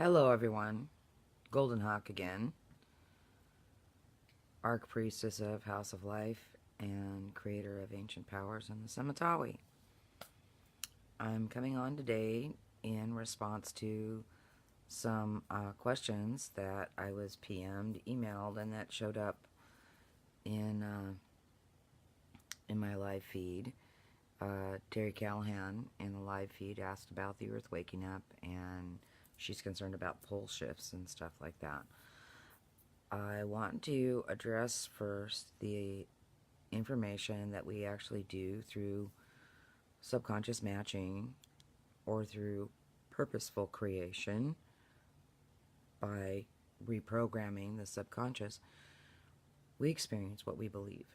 Hello, everyone. GoldenHawk again, Archpriestess of House of Life and creator of Ancient Powers in the Samatawi. I'm coming on today in response to some questions that I was PM'd, emailed, and that showed up in my live feed. Terry Callahan in the live feed asked about the Earth waking up, and she's concerned about pole shifts and stuff like that. I want to address first the information that we actually do through subconscious matching or through purposeful creation by reprogramming the subconscious. We experience what we believe.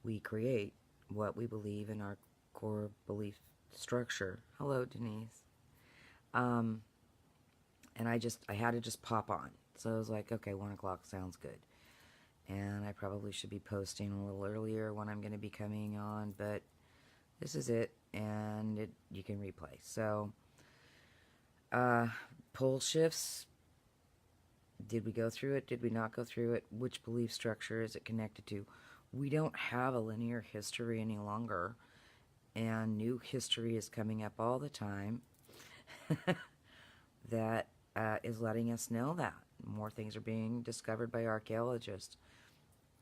We create what we believe in our core belief structure. Hello, Denise. And I had to just pop on. So I was like, okay, 1 o'clock sounds good. And I probably should be posting a little earlier when I'm going to be coming on, but this is it, and you can replay. So, pole shifts, did we go through it? Did we not go through it? Which belief structure is it connected to? We don't have a linear history any longer, and new history is coming up all the time that is letting us know that. More things are being discovered by archaeologists.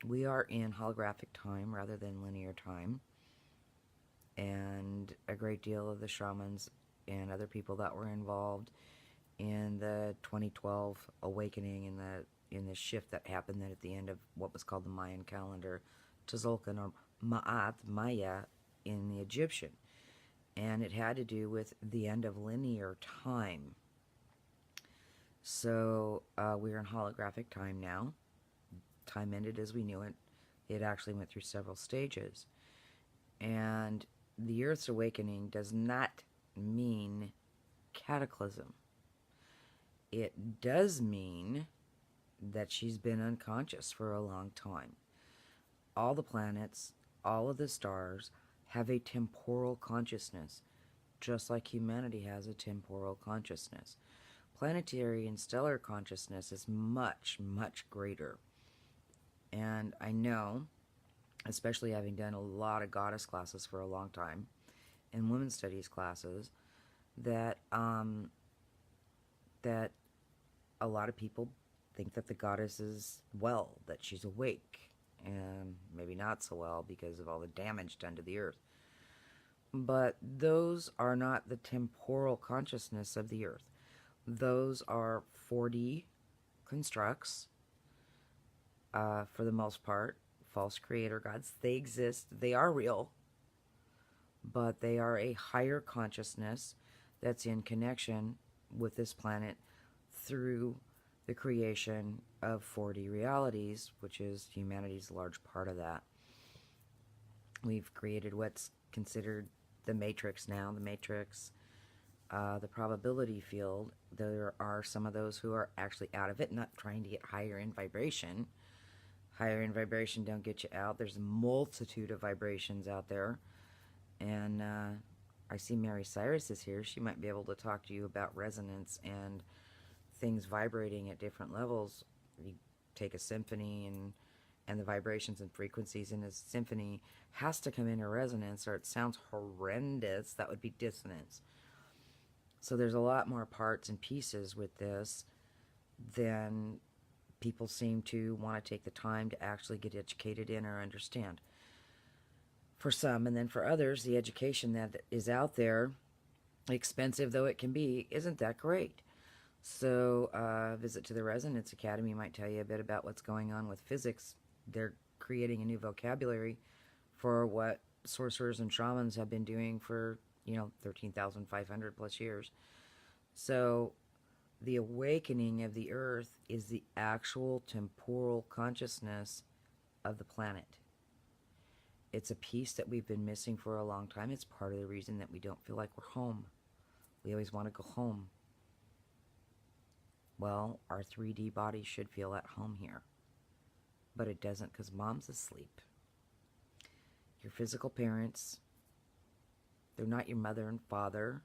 We are in holographic time rather than linear time, and a great deal of the shamans and other people that were involved in the 2012 awakening in the shift that happened at the end of what was called the Mayan calendar, Tzolk'in, or Ma'at, Maya in the Egyptian, and it had to do with the end of linear time. So we're in holographic time now. Time ended as we knew it. It actually went through several stages. And the Earth's awakening does not mean cataclysm. It does mean that she's been unconscious for a long time. All the planets, all of the stars have a temporal consciousness, just like humanity has a temporal consciousness. Planetary and stellar consciousness is much, much greater. And I know, especially having done a lot of goddess classes for a long time, and women's studies classes, that that a lot of people think that the goddess is well, that she's awake, and maybe not so well because of all the damage done to the earth. But those are not the temporal consciousness of the earth. Those are 4D constructs, for the most part, false creator gods. They exist, they are real, but they are a higher consciousness that's in connection with this planet through the creation of 4D realities, which is humanity's large part of that. We've created what's considered the matrix now, the matrix, the probability field. There are some of those who are actually out of it, not trying to get higher in vibration. Higher in vibration don't get you out. There's a multitude of vibrations out there. And I see Mary Cyrus is here. She might be able to talk to you about resonance and things vibrating at different levels. You take a symphony and the vibrations and frequencies in a symphony has to come into resonance, or it sounds horrendous. That would be dissonance. So there's a lot more parts and pieces with this than people seem to want to take the time to actually get educated in or understand. For some, and then for others, the education that is out there, expensive though it can be, isn't that great. So a visit to the Resonance Academy might tell you a bit about what's going on with physics. They're creating a new vocabulary for what sorcerers and shamans have been doing for 13,500 plus years. So the awakening of the earth is the actual temporal consciousness of the planet. It's a piece that we've been missing for a long time. It's part of the reason that we don't feel like we're home. We always want to go home. Well, our 3D body should feel at home here. But it doesn't, because mom's asleep. Your physical parents, they're not your mother and father.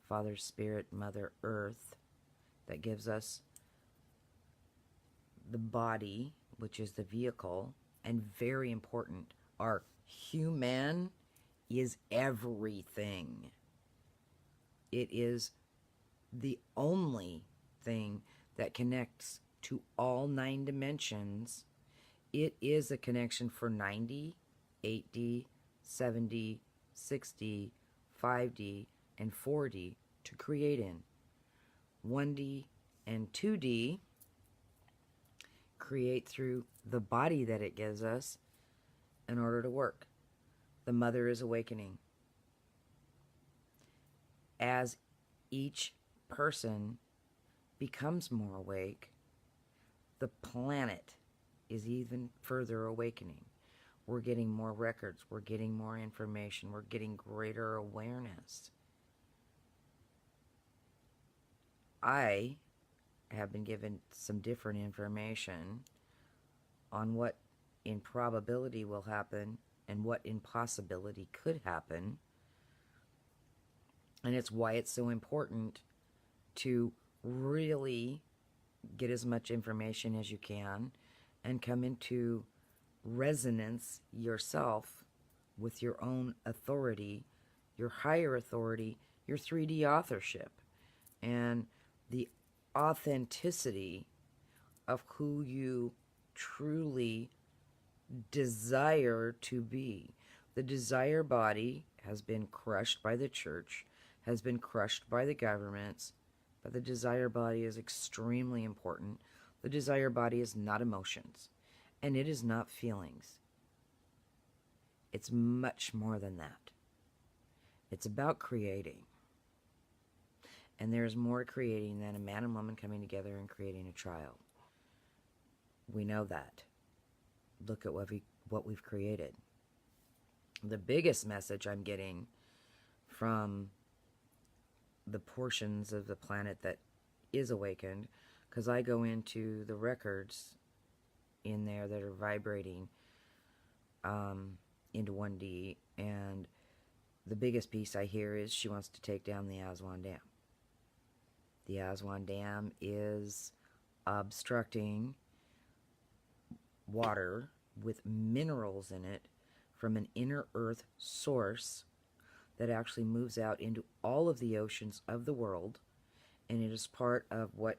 Father Spirit, Mother Earth, that gives us the body, which is the vehicle, and very important, our human is everything. It is the only thing that connects to all 9 dimensions. It is a connection for 9D, 8D, 7D, 6D, 5D, and 4D to create in. 1D and 2D create through the body that it gives us in order to work. The mother is awakening. As each person becomes more awake, the planet is even further awakening. We're getting more records. We're getting more information. We're getting greater awareness. I have been given some different information on what in probability will happen and what in possibility could happen. And it's why it's so important to really get as much information as you can and come into resonance yourself with your own authority, your higher authority, your 3D authorship, and the authenticity of who you truly desire to be. The desire body has been crushed by the church, has been crushed by the governments, but the desire body is extremely important. The desire body is not emotions, and it is not feelings. It's much more than that. It's about creating. And there's more creating than a man and woman coming together and creating a child. We know that. Look at what we've created. The biggest message I'm getting from the portions of the planet that is awakened, because I go into the records in there that are vibrating into 1D, and the biggest piece I hear is she wants to take down the Aswan Dam. The Aswan Dam is obstructing water with minerals in it from an inner earth source that actually moves out into all of the oceans of the world, and it is part of what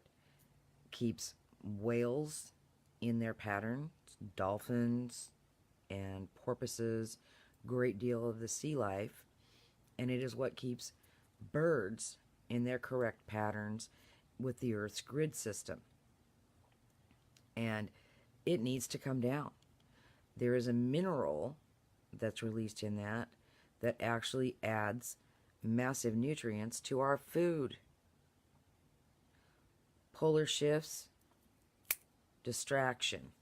keeps whales in their pattern, dolphins and porpoises, great deal of the sea life, and it is what keeps birds in their correct patterns with the Earth's grid system. And it needs to come down. There is a mineral that's released in that actually adds massive nutrients to our food. Polar shifts, distraction.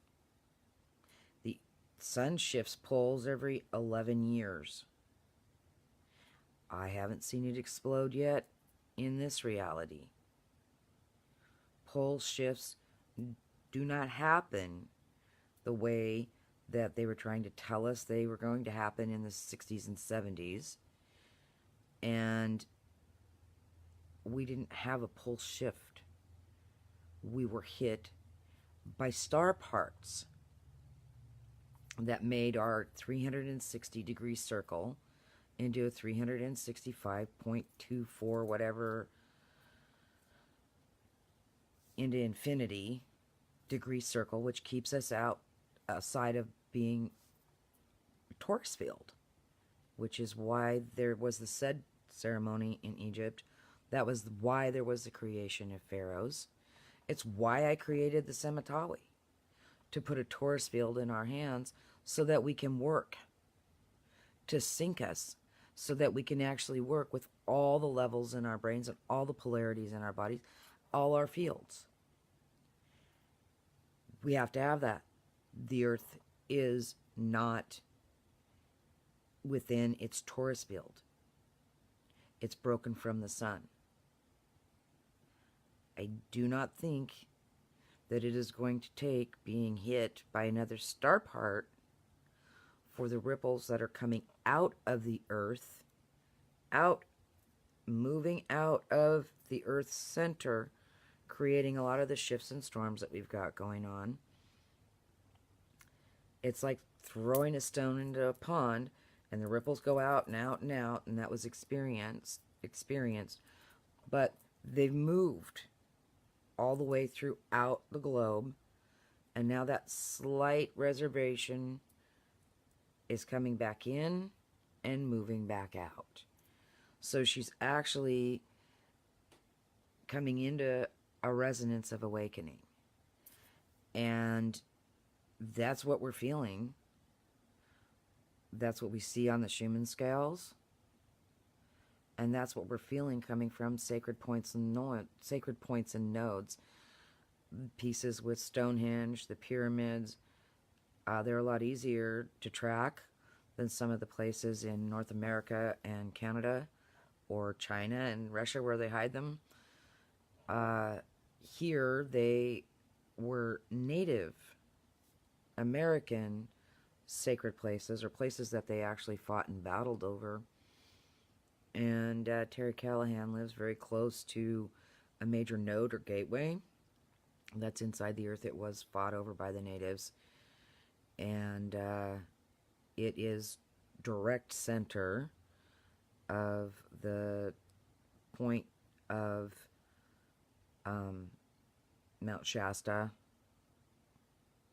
The sun shifts poles every 11 years. I haven't seen it explode yet in this reality. Pole shifts do not happen the way that they were trying to tell us they were going to happen in the 60s and 70s. And we didn't have a pole shift. We were hit by star parts that made our 360-degree circle into a 365.24 whatever into infinity degree circle, which keeps us outside of being Taurus field, which is why there was the Sed ceremony in Egypt. That was why there was the creation of pharaohs. It's why I created the Semitawi, to put a Taurus field in our hands so that we can work, to sync us, so that we can actually work with all the levels in our brains and all the polarities in our bodies, all our fields. We have to have that. The Earth is not within its Taurus field. It's broken from the sun. I do not think that it is going to take being hit by another star part for the ripples that are coming out of the Earth, out moving out of the Earth's center, creating a lot of the shifts and storms that we've got going on. It's like throwing a stone into a pond, and the ripples go out and out and out, and that was experienced. But they've moved all the way throughout the globe, and now that slight reservation is coming back in and moving back out. So she's actually coming into a resonance of awakening. And that's what we're feeling. That's what we see on the Schumann scales. And that's what we're feeling coming from sacred points and nodes. Pieces with Stonehenge, the pyramids, they're a lot easier to track than some of the places in North America and Canada or China and Russia where they hide them. Here they were Native American sacred places, or places that they actually fought and battled over. And Terry Callahan lives very close to a major node or gateway that's inside the earth. It was fought over by the natives. And it is direct center of the point of Mount Shasta,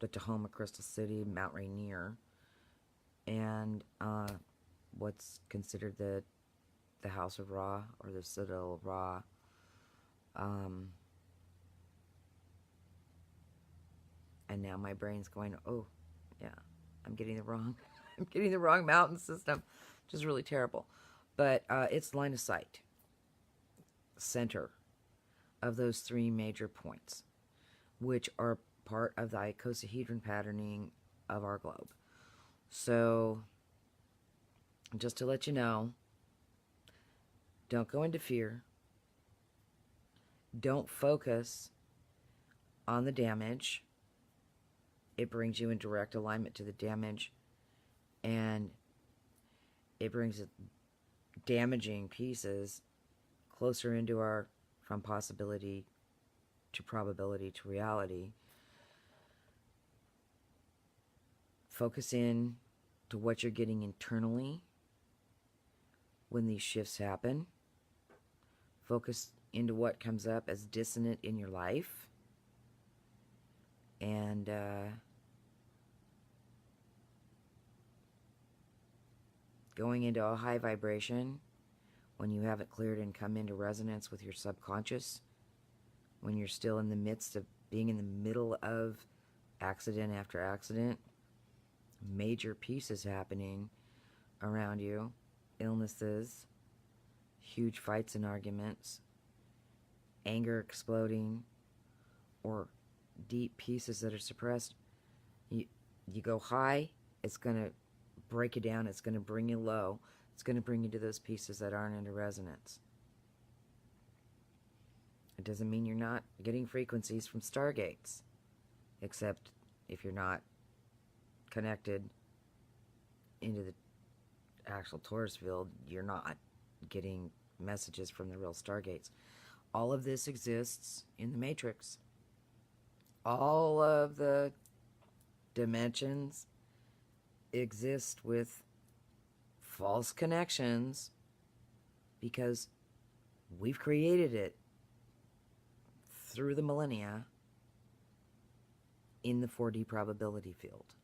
the Tahoma Crystal City, Mount Rainier, and what's considered the House of Ra, or the Citadel of Ra. And now my brain's going, oh, yeah, I'm getting the wrong mountain system, which is really terrible. But it's line of sight, center of those three major points, which are part of the icosahedron patterning of our globe. So, just to let you know, don't go into fear. Don't focus on the damage. It brings you in direct alignment to the damage, and it brings damaging pieces closer into our, from possibility to probability to reality. Focus in to what you're getting internally when these shifts happen. Focus into what comes up as dissonant in your life. And going into a high vibration when you haven't cleared and come into resonance with your subconscious, when you're still in the midst of being in the middle of accident after accident, major pieces happening around you, illnesses, huge fights and arguments, anger exploding, or deep pieces that are suppressed. You go high, it's going to break you down, it's going to bring you low, it's going to bring you to those pieces that aren't into resonance. It doesn't mean you're not getting frequencies from stargates, except if you're not connected into the actual Taurus field, you're not getting messages from the real stargates. All of this exists in the matrix. All of the dimensions exist with false connections because we've created it through the millennia in the 4D probability field.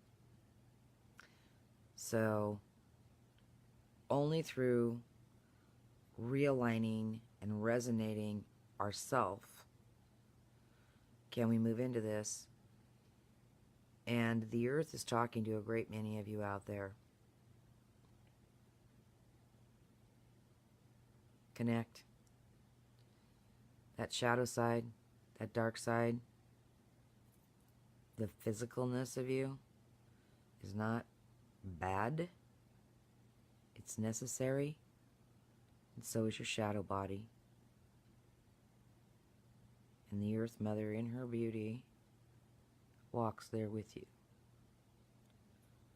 So only through realigning and resonating ourself can we move into this. And the earth is talking to a great many of you out there. Connect. That shadow side, that dark side, the physicalness of you is not bad. It's necessary. And so is your shadow body. And the Earth Mother in her beauty walks there with you.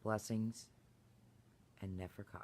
Blessings and Neferka.